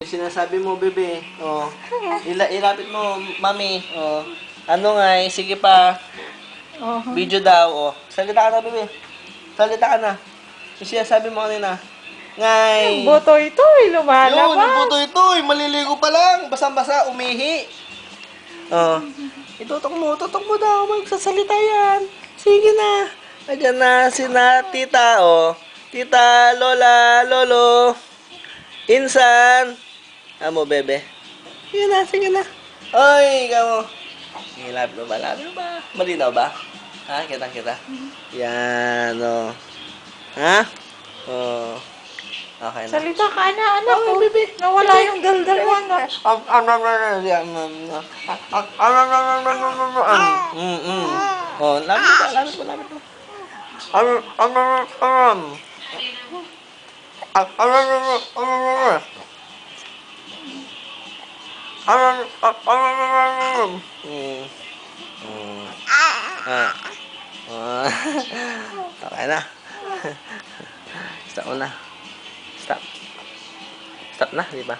sinasabi mo, bebe? Oh. Ilapit mo, mami. Oh. Ano nga eh? Sige pa. Video daw. Oh. Salita ka na, bebe. Salita ka na. Yung sinasabi mo kanina. Ngay. Boto ito, Yun, yung lumalabas. buto ito. Maliligo pa lang. Basang-basa, umihi. Oh. Tutok mo daw. Magsasalita yan. Sige na. Ayan na si na tita, oh. Tita, lola, lolo. Insan. Amo, bebe. Sige na. Oy, kamo. Sige, lapit mo ba? Malinaw ba? Ha? Kita. Yan, oh. Ha? Oh. Okay na. Salita ka na, anak Okay, ko. bebe. Nawala yung daldal mo, anak. Oh, lapit mo. Okay na. Stop mo na. Stop na, di ba?